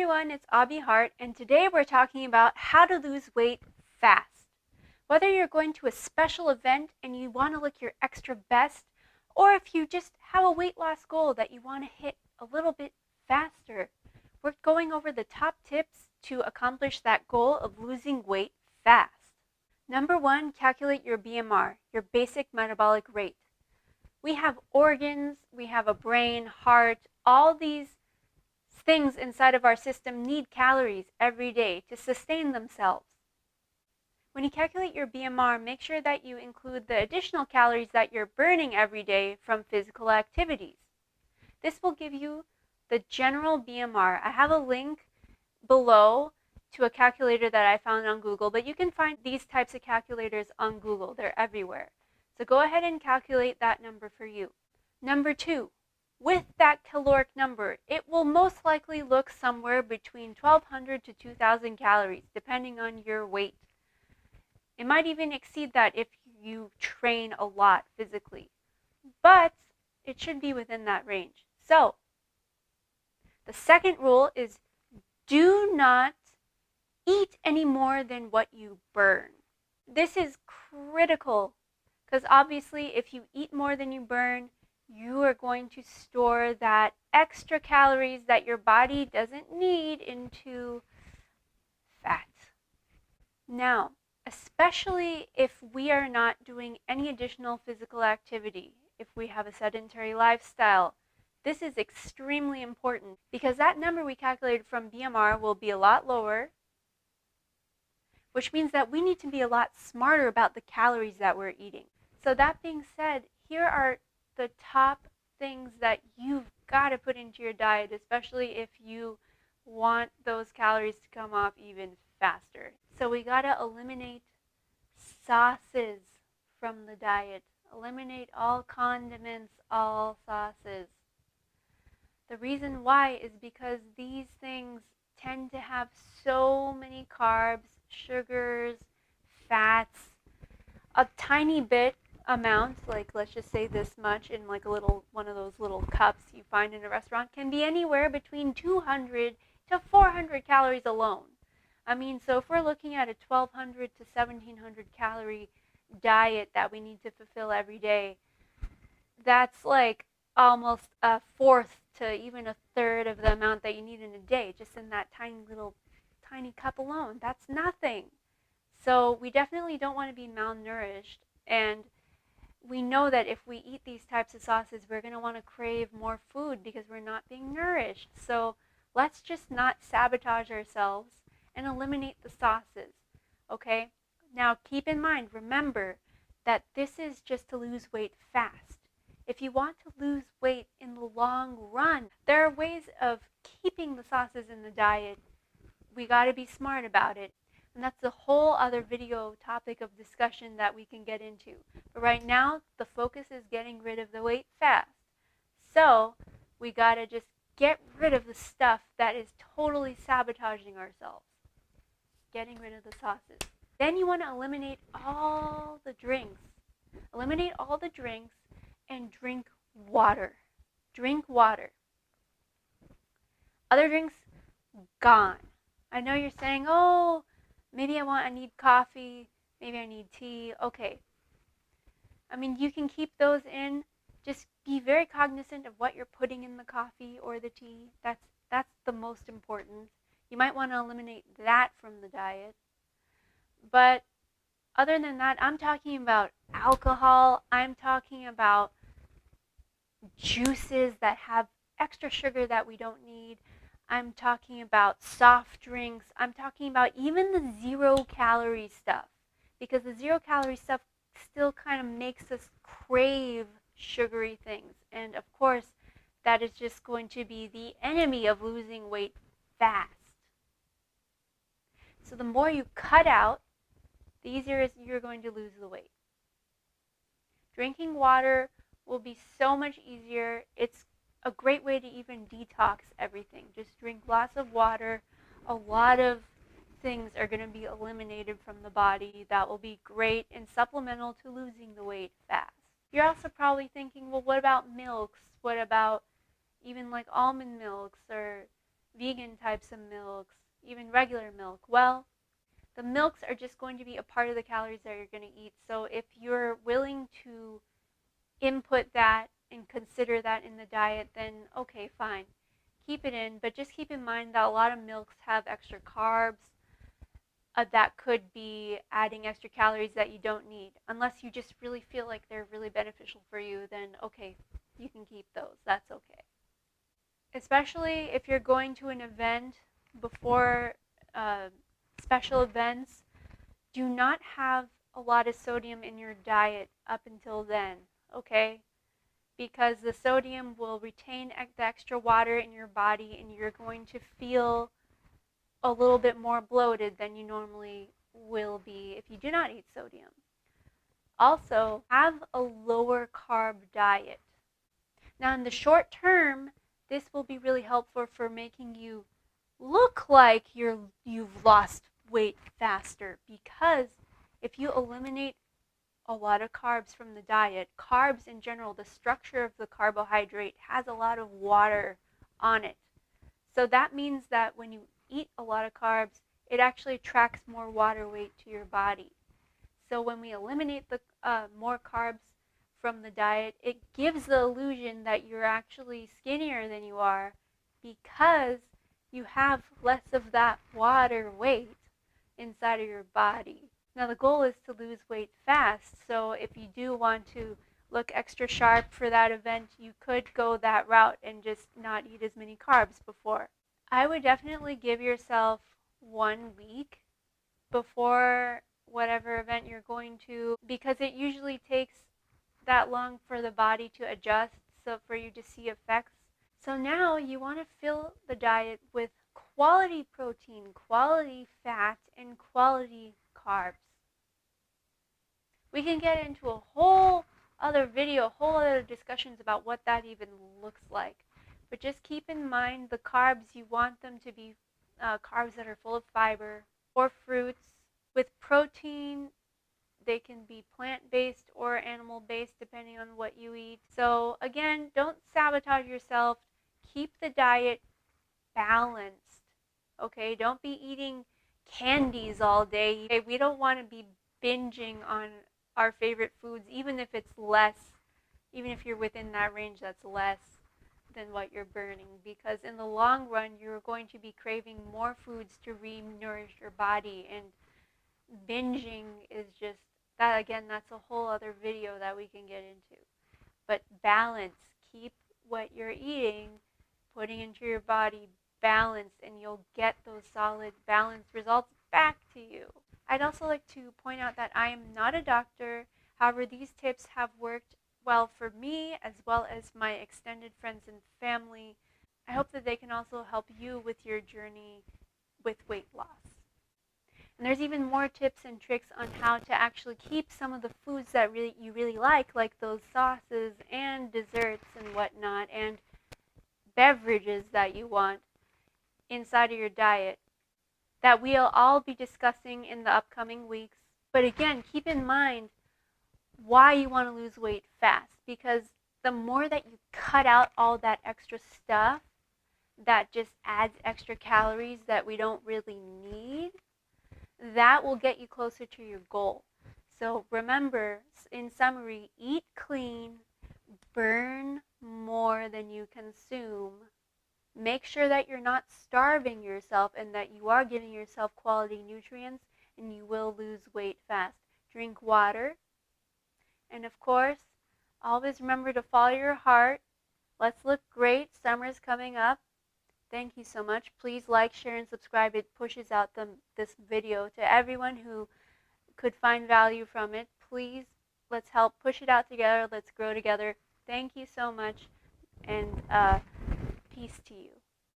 everyone, it's Abby Hart, and today we're talking about how to lose weight fast. Whether you're going to a special event and you want to look your extra best, or if you just have a weight loss goal that you want to hit a little bit faster, we're going over the top tips to accomplish that goal of losing weight fast. Number 1, calculate your BMR, your basic metabolic rate. We have organs, we have a brain, heart, all these things inside of our system need calories every day to sustain themselves. When you calculate your BMR, make sure that you include the additional calories that you're burning every day from physical activities. This will give you the general BMR. I have a link below to a calculator that I found on Google, but you can find these types of calculators on Google. They're everywhere. So go ahead and calculate that number for you. Number 2, with that caloric number, it will most likely look somewhere between 1,200 to 2,000 calories, depending on your weight. It might even exceed that if you train a lot physically, but it should be within that range. So, the second rule is do not eat any more than what you burn. This is critical because obviously if you eat more than you burn, you are going to store that extra calories that your body doesn't need into fat. Now, especially if we are not doing any additional physical activity, if we have a sedentary lifestyle, this is extremely important because that number we calculated from BMR will be a lot lower, which means that we need to be a lot smarter about the calories that we're eating. So that being said, here are the top things that you've got to put into your diet, especially if you want those calories to come off even faster. So we got to eliminate sauces from the diet. Eliminate all condiments, all sauces. The reason why is because these things tend to have so many carbs, sugars, fats, a tiny bit amount, like let's just say this much in like a little one of those little cups you find in a restaurant, can be anywhere between 200 to 400 calories alone. I mean, so if we're looking at a 1,200 to 1,700 calorie diet that we need to fulfill every day, that's like almost a fourth to even a third of the amount that you need in a day, just in that tiny cup alone. That's nothing. So we definitely don't want to be malnourished, and we know that if we eat these types of sauces, we're going to want to crave more food because we're not being nourished. So let's just not sabotage ourselves and eliminate the sauces, okay? Now keep in mind, remember that this is just to lose weight fast. If you want to lose weight in the long run, there are ways of keeping the sauces in the diet. We got to be smart about it. And that's a whole other video topic of discussion that we can get into. But right now, the focus is getting rid of the weight fast. So we got to just get rid of the stuff that is totally sabotaging ourselves. Getting rid of the sauces. Then you want to eliminate all the drinks. Eliminate all the drinks and drink water. Drink water. Other drinks, gone. I know you're saying, oh, maybe I need coffee, maybe I need tea. Okay. I mean, you can keep those in. Just be very cognizant of what you're putting in the coffee or the tea. That's the most important. You might want to eliminate that from the diet. But other than that, I'm talking about alcohol. I'm talking about juices that have extra sugar that we don't need. I'm talking about soft drinks. I'm talking about even the 0-calorie stuff, because the 0-calorie stuff still kind of makes us crave sugary things. And of course, that is just going to be the enemy of losing weight fast. So the more you cut out, the easier you're going to lose the weight. Drinking water will be so much easier. It's a great way to even detox everything. Just drink lots of water. A lot of things are going to be eliminated from the body that will be great and supplemental to losing the weight fast. You're also probably thinking, well, what about milks? What about even like almond milks or vegan types of milks, even regular milk. Well, the milks are just going to be a part of the calories that you're going to eat. So if you're willing to input that and consider that in the diet, then okay, fine. Keep it in, but just keep in mind that a lot of milks have extra carbs. That could be adding extra calories that you don't need. Unless you just really feel like they're really beneficial for you, then okay, you can keep those. That's okay. Especially if you're going to an event before special events, do not have a lot of sodium in your diet up until then, okay? Because the sodium will retain the extra water in your body and you're going to feel a little bit more bloated than you normally will be if you do not eat sodium. Also, have a lower carb diet. Now, in the short term, this will be really helpful for making you look like you've lost weight faster, because if you eliminate a lot of carbs from the diet, carbs in general, the structure of the carbohydrate has a lot of water on it. So that means that when you eat a lot of carbs, it actually attracts more water weight to your body. So when we eliminate the more carbs from the diet, it gives the illusion that you're actually skinnier than you are because you have less of that water weight inside of your body. Now the goal is to lose weight fast, so if you do want to look extra sharp for that event, you could go that route and just not eat as many carbs before. I would definitely give yourself 1 week before whatever event you're going to, because it usually takes that long for the body to adjust, so for you to see effects. So now you want to fill the diet with quality protein, quality fat, and quality carbs. We can get into a whole other video, whole other discussions about what that even looks like. But just keep in mind the carbs, you want them to be carbs that are full of fiber or fruits. With protein, they can be plant-based or animal-based depending on what you eat. So again, don't sabotage yourself. Keep the diet balanced. Okay, don't be eating candies all day. Okay, we don't want to be binging on our favorite foods, even if it's less, even if you're within that range that's less than what you're burning, because in the long run you're going to be craving more foods to re-nourish your body, and binging is just that. Again, that's a whole other video that we can get into. But balance, keep what you're eating, putting into your body balanced, and you'll get those solid balanced results back to you. I'd also like to point out that I am not a doctor. However, these tips have worked well for me as well as my extended friends and family. I hope that they can also help you with your journey with weight loss. And there's even more tips and tricks on how to actually keep some of the foods that you really like those sauces and desserts and whatnot, and beverages that you want inside of your diet, that we'll all be discussing in the upcoming weeks. But again, keep in mind why you want to lose weight fast, because the more that you cut out all that extra stuff that just adds extra calories that we don't really need, that will get you closer to your goal. So remember, in summary, eat clean, burn more than you consume. Make sure that you're not starving yourself and that you are giving yourself quality nutrients, and you will lose weight fast. Drink water. And of course, always remember to follow your heart. Let's look great. Summer's coming up. Thank you so much. Please like, share, and subscribe. It pushes out this video to everyone who could find value from it. Please, let's help push it out together. Let's grow together. Thank you so much, and peace to you.